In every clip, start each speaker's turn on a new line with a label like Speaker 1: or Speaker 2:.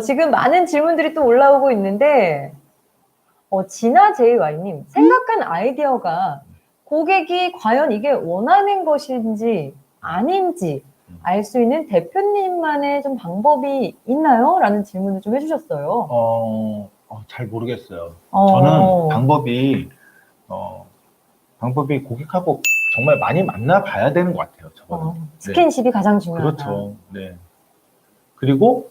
Speaker 1: 지금 많은 질문들이 또 올라오고 있는데, 진아 JY님, 생각한 아이디어가 고객이 과연 이게 원하는 것인지 아닌지 알 수 있는 대표님만의 좀 방법이 있나요? 라는 질문을 좀 해주셨어요.
Speaker 2: 잘 모르겠어요. 저는 방법이 고객하고 정말 많이 만나봐야 되는 것 같아요. 저거는.
Speaker 1: 스킨십이 가장 중요하다.
Speaker 2: 그렇죠. 네. 그리고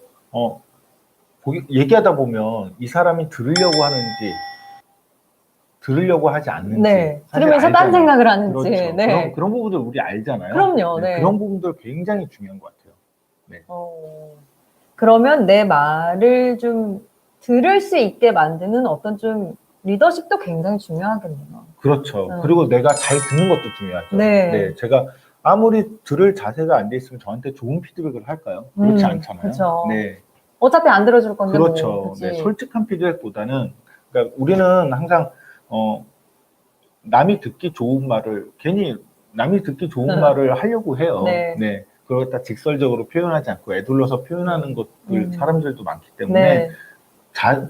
Speaker 2: 고객 얘기하다 보면 이 사람이 들으려고 하는지 들으려고 하지 않는지
Speaker 1: 네.
Speaker 2: 사실
Speaker 1: 들으면서 딴
Speaker 2: 알잖아요.
Speaker 1: 생각을 하는지.
Speaker 2: 그렇죠.
Speaker 1: 네.
Speaker 2: 그런 부분들 우리 알잖아요.
Speaker 1: 그럼요. 네.
Speaker 2: 그런 부분들 굉장히 중요한 것 같아요. 네.
Speaker 1: 그러면 내 말을 좀 들을 수 있게 만드는 어떤 좀 리더십도 굉장히 중요하겠네요.
Speaker 2: 그렇죠. 그리고 내가 잘 듣는 것도 중요하죠.
Speaker 1: 네.
Speaker 2: 제가 아무리 들을 자세가 안 돼 있으면 저한테 좋은 피드백을 할까요? 그렇지 않잖아요.
Speaker 1: 그렇죠.
Speaker 2: 네.
Speaker 1: 어차피 안 들어줄 건데.
Speaker 2: 그렇죠. 네, 솔직한 피드백보다는, 그러니까 우리는 항상 남이 듣기 좋은 말을 괜히 남이 듣기 좋은 말을 하려고 해요. 네. 그렇다 직설적으로 표현하지 않고 애둘러서 표현하는 것들 사람들도 많기 때문에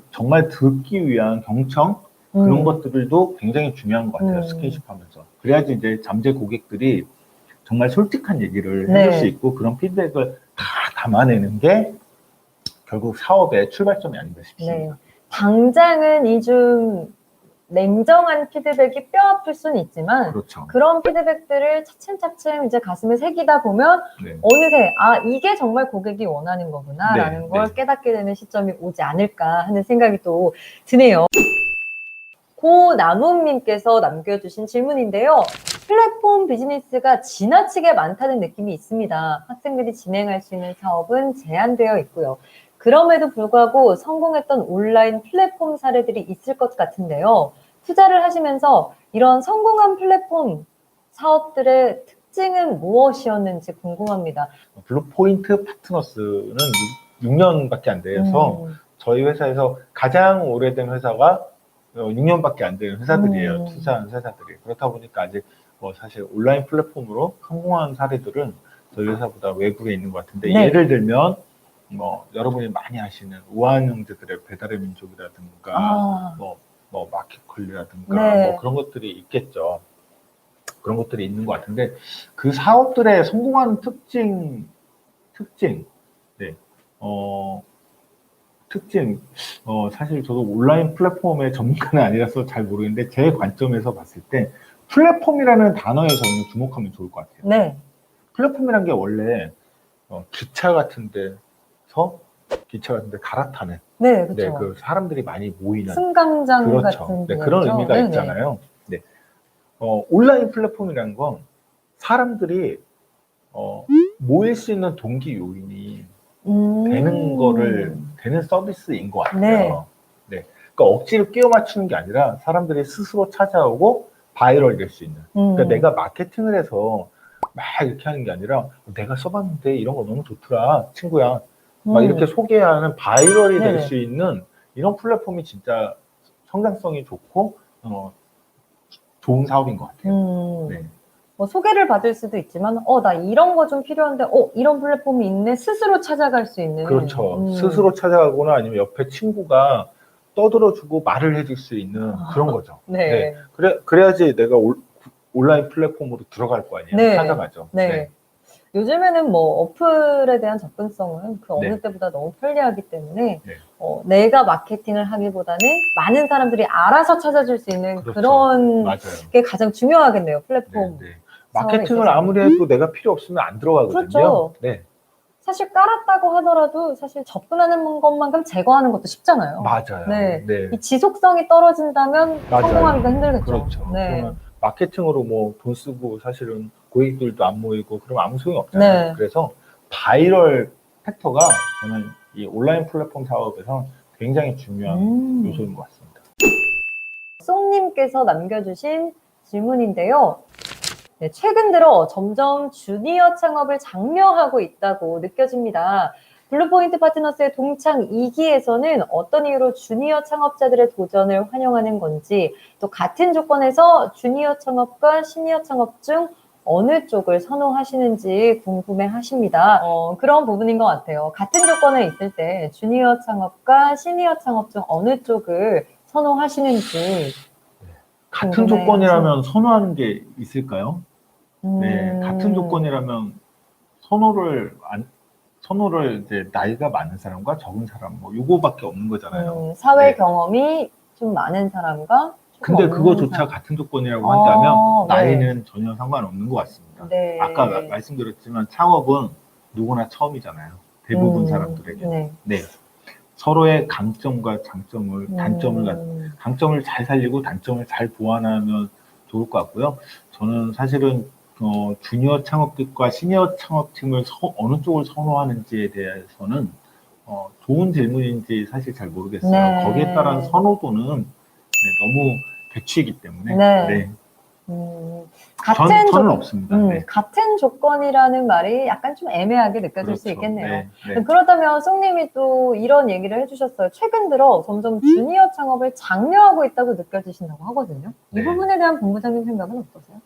Speaker 2: 정말 듣기 위한 경청 그런 것들도 굉장히 중요한 것 같아요. 스킨십 하면서. 그래야지 이제 잠재 고객들이 정말 솔직한 얘기를 해줄 수 있고 그런 피드백을 다 담아내는 게 결국 사업의 출발점이 아닌가 싶습니다.
Speaker 1: 당장은 이 좀 냉정한 피드백이 뼈 아플 수는 있지만
Speaker 2: 그렇죠.
Speaker 1: 그런 피드백들을 차츰차츰 이제 가슴에 새기다 보면 어느새 이게 정말 고객이 원하는 거구나 라는 걸 깨닫게 되는 시점이 오지 않을까 하는 생각이 또 드네요. 고나무님께서 남겨주신 질문인데요. 플랫폼 비즈니스가 지나치게 많다는 느낌이 있습니다. 학생들이 진행할 수 있는 사업은 제한되어 있고요. 그럼에도 불구하고 성공했던 온라인 플랫폼 사례들이 있을 것 같은데요. 투자를 하시면서 이런 성공한 플랫폼 사업들의 특징은 무엇이었는지 궁금합니다.
Speaker 2: 블루포인트 파트너스는 6년밖에 안 돼서 저희 회사에서 가장 오래된 회사가 6년밖에 안 되는 회사들이에요. 투자한 회사들이. 그렇다 보니까 아직 사실 온라인 플랫폼으로 성공한 사례들은 저희 회사보다 외국에 있는 것 같은데 예를 들면 여러분이 많이 아시는 우아한 형제들의 배달의 민족이라든가 마켓컬리라든가 그런 것들이 있겠죠. 그런 것들이 있는 것 같은데 그 사업들의 성공하는 특징 사실 저도 온라인 플랫폼의 전문가는 아니라서 잘 모르겠는데 제 관점에서 봤을 때 플랫폼이라는 단어에 저는 주목하면 좋을 것 같아요. 플랫폼이란 게 원래 기차 같은 데서 갈아타는 그 사람들이 많이 모이는
Speaker 1: 승강장 같은
Speaker 2: 그런 의미가 있잖아요. 온라인 플랫폼이라는 건 사람들이 모일 수 있는 동기 요인이 되는 서비스인 것 같아요. 그러니까 억지로 끼워 맞추는 게 아니라 사람들이 스스로 찾아오고 바이럴 될 수 있는. 그러니까 내가 마케팅을 해서 막 이렇게 하는 게 아니라 내가 써봤는데 이런 거 너무 좋더라, 친구야. 막 이렇게 소개하는 바이럴이 될 수 있는 이런 플랫폼이 진짜 성장성이 좋고 좋은 사업인 것 같아요.
Speaker 1: 소개를 받을 수도 있지만 나 이런 거 좀 필요한데 이런 플랫폼이 있네 스스로 찾아갈 수 있는.
Speaker 2: 그렇죠. 스스로 찾아가거나 아니면 옆에 친구가 떠들어주고 말을 해줄 수 있는 그런 거죠. 그래야지 내가 온라인 플랫폼으로 들어갈 거 아니에요. 찾아가죠.
Speaker 1: 요즘에는 어플에 대한 접근성은 그 어느 때보다 너무 편리하기 때문에 내가 마케팅을 하기보다는 많은 사람들이 알아서 찾아줄 수 있는 그런 게 가장 중요하겠네요. 플랫폼.
Speaker 2: 마케팅을 아무리 해도 내가 필요 없으면 안 들어가거든요.
Speaker 1: 그렇죠. 사실 깔았다고 하더라도 사실 접근하는 것만큼 제거하는 것도 쉽잖아요.
Speaker 2: 맞아요.
Speaker 1: 이 지속성이 떨어진다면 성공하기가 힘들겠죠.
Speaker 2: 그렇죠. 그러면 마케팅으로 돈 쓰고 사실은 고객들도 안 모이고 그러면 아무 소용이 없잖아요. 그래서 바이럴 팩터가 저는 이 온라인 플랫폼 사업에서 굉장히 중요한 요소인 것 같습니다.
Speaker 1: 송님께서 남겨주신 질문인데요. 최근 들어 점점 주니어 창업을 장려하고 있다고 느껴집니다. 블루포인트 파트너스의 동창 2기에서는 어떤 이유로 주니어 창업자들의 도전을 환영하는 건지, 또 같은 조건에서 주니어 창업과 시니어 창업 중 어느 쪽을 선호하시는지 궁금해 하십니다. 그런 부분인 것 같아요. 같은 조건에 있을 때 주니어 창업과 시니어 창업 중 어느 쪽을 선호하시는지.
Speaker 2: 같은
Speaker 1: 궁금해요.
Speaker 2: 조건이라면 선호하는 게 있을까요? 네, 같은 조건이라면 선호를 이제 나이가 많은 사람과 적은 사람, 뭐, 요거밖에 없는 거잖아요.
Speaker 1: 사회
Speaker 2: 네.
Speaker 1: 경험이 좀 많은 사람과 조금
Speaker 2: 근데
Speaker 1: 없는
Speaker 2: 그거조차
Speaker 1: 사람.
Speaker 2: 같은 조건이라고 한다면
Speaker 1: 네.
Speaker 2: 나이는 전혀 상관없는 것 같습니다.
Speaker 1: 네.
Speaker 2: 아까 말씀드렸지만 창업은 누구나 처음이잖아요. 대부분 사람들에게.
Speaker 1: 네.
Speaker 2: 네. 서로의 강점과 강점을 잘 살리고 단점을 잘 보완하면 좋을 것 같고요. 저는 사실은 주니어 창업팀과 시니어 창업팀을 어느 쪽을 선호하는지에 대해서는 좋은 질문인지 사실 잘 모르겠어요.
Speaker 1: 네.
Speaker 2: 거기에 따른 선호도는 너무 백치이기 때문에
Speaker 1: 네.
Speaker 2: 저는 없습니다. 네.
Speaker 1: 같은 조건이라는 말이 약간 좀 애매하게 느껴질 수
Speaker 2: 그렇죠.
Speaker 1: 있겠네요.
Speaker 2: 네, 네.
Speaker 1: 그렇다면 송님이 또 이런 얘기를 해주셨어요. 최근 들어 점점 주니어 창업을 장려하고 있다고 느껴지신다고 하거든요. 이
Speaker 2: 네.
Speaker 1: 부분에 대한 본부장님 생각은 어떠세요?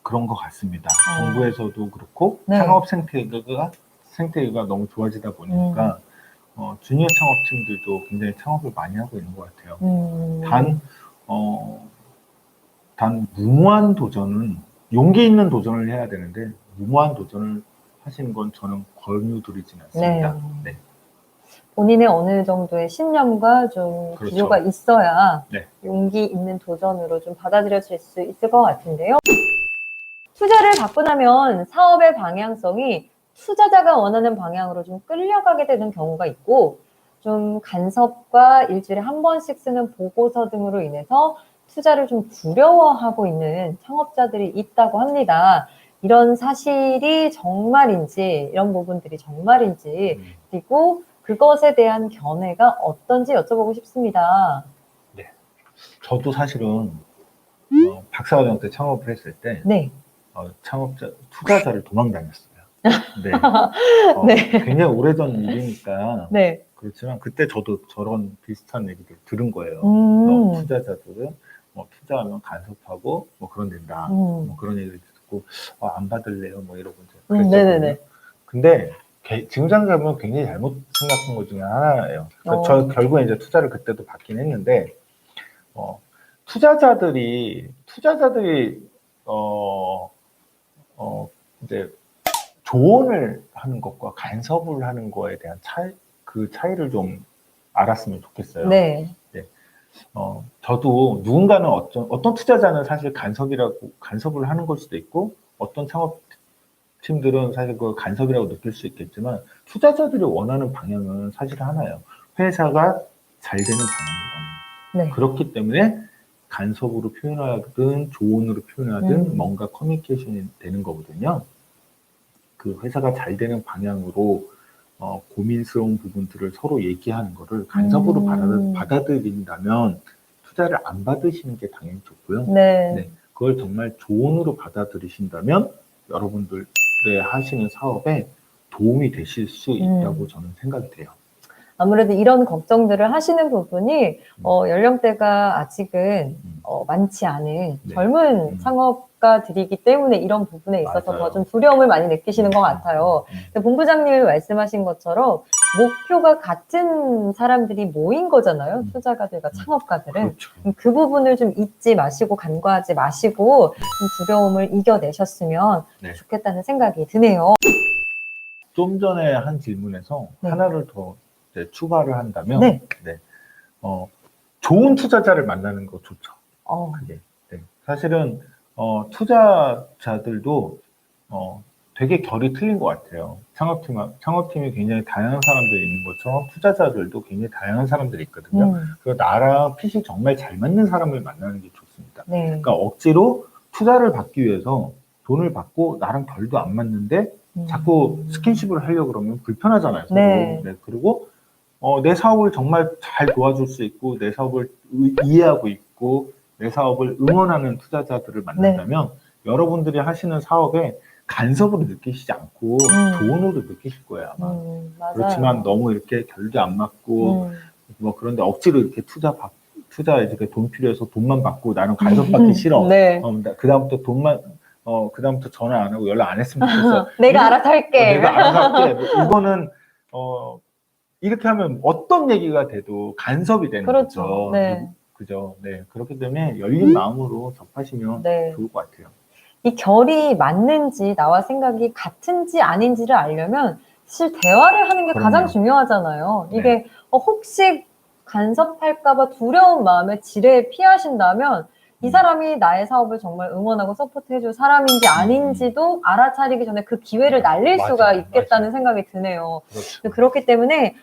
Speaker 2: 그런 것 같습니다. 정부에서도 그렇고
Speaker 1: 네.
Speaker 2: 창업 생태계가 너무 좋아지다 보니까 주니어 창업팀들도 굉장히 창업을 많이 하고 있는 것 같아요. 단 무모한 도전은 용기 있는 도전을 해야 되는데 무모한 도전을 하시는 건 저는 권유드리지는 않습니다.
Speaker 1: 네.
Speaker 2: 네.
Speaker 1: 본인의 어느 정도의 신념과 좀
Speaker 2: 그렇죠.
Speaker 1: 기조가 있어야
Speaker 2: 네.
Speaker 1: 용기 있는 도전으로 좀 받아들여질 수 있을 것 같은데요. 투자를 받고 나면 사업의 방향성이 투자자가 원하는 방향으로 좀 끌려가게 되는 경우가 있고, 좀 간섭과 일주일에 한 번씩 쓰는 보고서 등으로 인해서 투자를 좀 두려워하고 있는 창업자들이 있다고 합니다. 이런 사실이 정말인지, 이런 부분들이 정말인지, 그리고 그것에 대한 견해가 어떤지 여쭤보고 싶습니다.
Speaker 2: 네. 저도 사실은 박사과정 때 창업을 했을 때
Speaker 1: 네.
Speaker 2: 투자자를 도망다녔어요. 네.
Speaker 1: 네.
Speaker 2: 굉장히 오래전 일이니까
Speaker 1: 네.
Speaker 2: 그렇지만 그때 저도 저런 비슷한 얘기를 들은 거예요. 투자자들은 투자하면 간섭하고 그런 된다. 그런 얘기를 듣고 안 받을래요. 이러고 이제 그랬었거든요.
Speaker 1: 네네네.
Speaker 2: 근데 지금 생각하면 굉장히 잘못 생각한 것 중에 하나예요. 그러니까 저 결국에 이제 투자를 그때도 받긴 했는데 투자자들이 이제 조언을 하는 것과 간섭을 하는 거에 대한 그 차이를 좀 알았으면 좋겠어요.
Speaker 1: 네.
Speaker 2: 네. 저도 누군가는 어떤 투자자는 사실 간섭을 하는 걸 수도 있고, 어떤 창업팀들은 사실 그걸 간섭이라고 느낄 수 있겠지만, 투자자들이 원하는 방향은 사실 하나예요. 회사가 잘 되는 방향을 원해요.
Speaker 1: 네.
Speaker 2: 그렇기 때문에 간섭으로 표현하든 조언으로 표현하든 뭔가 커뮤니케이션이 되는 거거든요. 그 회사가 잘 되는 방향으로 고민스러운 부분들을 서로 얘기하는 거를 간섭으로 받아들인다면 투자를 안 받으시는 게 당연히 좋고요.
Speaker 1: 네.
Speaker 2: 그걸 정말 조언으로 받아들이신다면 여러분들의 하시는 사업에 도움이 되실 수 있다고 저는 생각이 돼요.
Speaker 1: 아무래도 이런 걱정들을 하시는 부분이 연령대가 아직은 많지 않은 젊은 창업가들이기 때문에 이런 부분에 있어서 더 좀 두려움을 많이 느끼시는 것 같아요. 본부장님이 말씀하신 것처럼 목표가 같은 사람들이 모인 거잖아요. 투자가들과 창업가들은.
Speaker 2: 그렇죠.
Speaker 1: 그 부분을 좀 잊지 마시고 간과하지 마시고 좀 두려움을 이겨내셨으면 좋겠다는 생각이 드네요.
Speaker 2: 좀 전에 한 질문에서 하나를 더 추가를 한다면 좋은 투자자를 만나는 거 좋죠. 그게. 사실은 투자자들도 되게 결이 틀린 것 같아요. 창업팀이 굉장히 다양한 사람들이 있는 것처럼 투자자들도 굉장히 다양한 사람들이 있거든요. 그래서 나랑 핏이 정말 잘 맞는 사람을 만나는 게 좋습니다. 그러니까 억지로 투자를 받기 위해서 돈을 받고 나랑 결도 안 맞는데 자꾸 스킨십을 하려고 그러면 불편하잖아요. 서로. 그리고 내 사업을 정말 잘 도와줄 수 있고 내 사업을 이해하고 있고 내 사업을 응원하는 투자자들을 만난다면 여러분들이 하시는 사업에 간섭으로 느끼시지 않고 조언으로 느끼실 거예요, 아마.
Speaker 1: 맞아요.
Speaker 2: 그렇지만 너무 이렇게 결도 안 맞고 그런데 억지로 이렇게 투자 이렇게 돈 필요해서 돈만 받고 나는 간섭받기 싫어. 그다음부터 그다음부터 전화 안 하고 연락 안 했으면 좋겠어.
Speaker 1: 내가 알아서 할게.
Speaker 2: 내가 알아서 할게. 뭐 이거는 이렇게 하면 어떤 얘기가 돼도 간섭이 되는
Speaker 1: 그렇죠.
Speaker 2: 거죠.
Speaker 1: 네.
Speaker 2: 그죠. 네. 그렇기 때문에 열린 마음으로 접하시면
Speaker 1: 네.
Speaker 2: 좋을 것 같아요.
Speaker 1: 이 결이 맞는지 나와 생각이 같은지 아닌지를 알려면 사실 대화를 하는 게 가장
Speaker 2: 그럼요.
Speaker 1: 중요하잖아요.
Speaker 2: 네.
Speaker 1: 이게 혹시 간섭할까봐 두려운 마음에 지레 피하신다면 이 사람이 나의 사업을 정말 응원하고 서포트해줄 사람인지 아닌지도 알아차리기 전에 그 기회를 날릴
Speaker 2: 맞아요.
Speaker 1: 수가 있겠다는
Speaker 2: 맞아요.
Speaker 1: 생각이 드네요.
Speaker 2: 그렇죠.
Speaker 1: 그렇기 때문에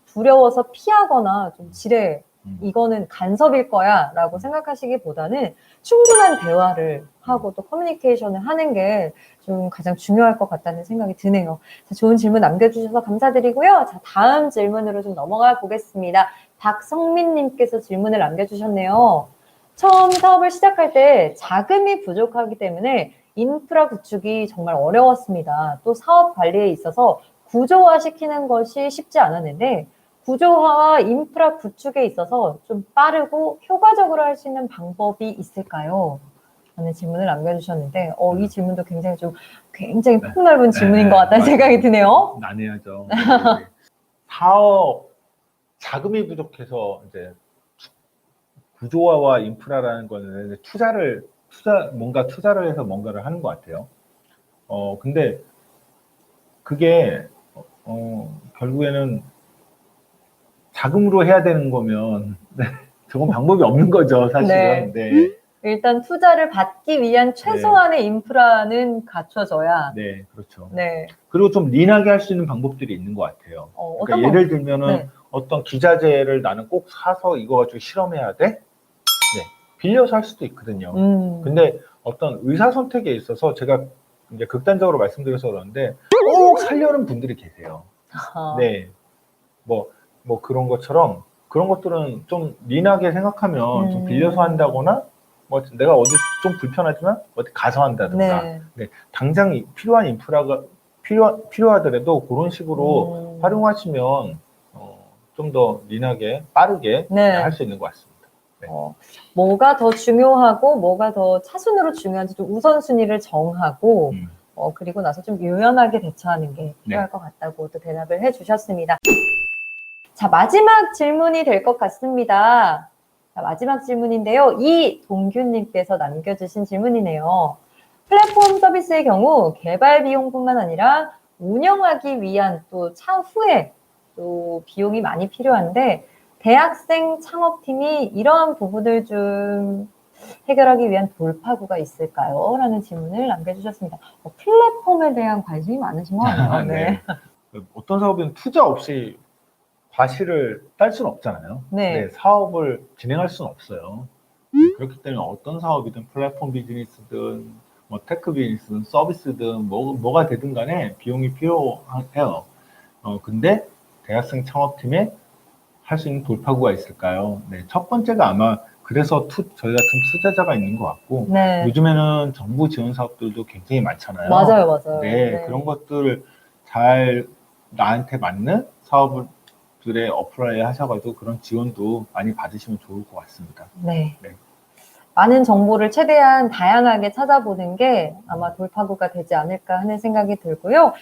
Speaker 1: 두려워서 피하거나 좀 지레 이거는 간섭일 거야 라고 생각하시기보다는 충분한 대화를 하고 또 커뮤니케이션을 하는 게 좀 가장 중요할 것 같다는 생각이 드네요. 자, 좋은 질문 남겨주셔서 감사드리고요. 자, 다음 질문으로 좀 넘어가 보겠습니다. 박성민님께서 질문을 남겨주셨네요. 처음 사업을 시작할 때 자금이 부족하기 때문에 인프라 구축이 정말 어려웠습니다. 또 사업 관리에 있어서 구조화시키는 것이 쉽지 않았는데 구조화와 인프라 구축에 있어서 좀 빠르고 효과적으로 할 수 있는 방법이 있을까요? 라는 질문을 남겨주셨는데 이 질문도 굉장히 폭넓은 질문인 것 같다는 생각이 드네요.
Speaker 2: 난해하죠. 네. 사업 자금이 부족해서 이제 구조화와 인프라라는 거는 뭔가 투자를 해서 뭔가를 하는 것 같아요. 근데 그게 결국에는 자금으로 해야 되는 거면 저건 방법이 없는 거죠, 사실은. 네.
Speaker 1: 일단 투자를 받기 위한 최소한의 인프라는 갖춰져야.
Speaker 2: 네, 그렇죠.
Speaker 1: 네.
Speaker 2: 그리고 좀 린하게 할 수 있는 방법들이 있는 것 같아요. 그러니까 예를 들면은 어떤 기자재를 나는 꼭 사서 이거 가지고 실험해야 돼? 네. 빌려서 할 수도 있거든요. 근데 어떤 의사 선택에 있어서 제가 이제 극단적으로 말씀드려서 그러는데 꼭 살려는 분들이 계세요. 네. 뭐 그런 것처럼 그런 것들은 좀 린하게 생각하면 좀 빌려서 한다거나 뭐 내가 어디 좀 불편하지만 어디 가서 한다든가. 네. 당장 필요한 인프라가 필요하더라도 그런 식으로 활용하시면 좀 더 린하게 빠르게 할 수 있는 것 같습니다. 네.
Speaker 1: 뭐가 더 중요하고 뭐가 더 차순으로 중요한지 좀 우선순위를 정하고 그리고 나서 좀 유연하게 대처하는 게 필요할 것 같다고 또 대답을 해주셨습니다. 자, 마지막 질문이 될 것 같습니다. 자, 마지막 질문인데요. 이동규님께서 남겨주신 질문이네요. 플랫폼 서비스의 경우 개발 비용뿐만 아니라 운영하기 위한 또 차후에 또 비용이 많이 필요한데 대학생 창업팀이 이러한 부분을 좀 해결하기 위한 돌파구가 있을까요? 라는 질문을 남겨주셨습니다. 플랫폼에 대한 관심이 많으신 거 아니에요?
Speaker 2: 네. 어떤 사업은 투자 없이 과실을 딸 수는 없잖아요. 네, 사업을 진행할 수는 없어요. 그렇기 때문에 어떤 사업이든 플랫폼 비즈니스든 뭐 테크 비즈니스든 서비스든 뭐가 되든 간에 비용이 필요해요. 근데 대학생 창업팀에 할 수 있는 돌파구가 있을까요? 네, 첫 번째가 아마 그래서 저희 같은 투자자가 있는 것 같고 요즘에는 정부 지원 사업들도 굉장히 많잖아요.
Speaker 1: 맞아요.
Speaker 2: 네, 그런 것들을 잘 나한테 맞는 사업들에 어플라이 하셔가지고 그런 지원도 많이 받으시면 좋을 것 같습니다.
Speaker 1: 네. 많은 정보를 최대한 다양하게 찾아보는 게 아마 돌파구가 되지 않을까 하는 생각이 들고요.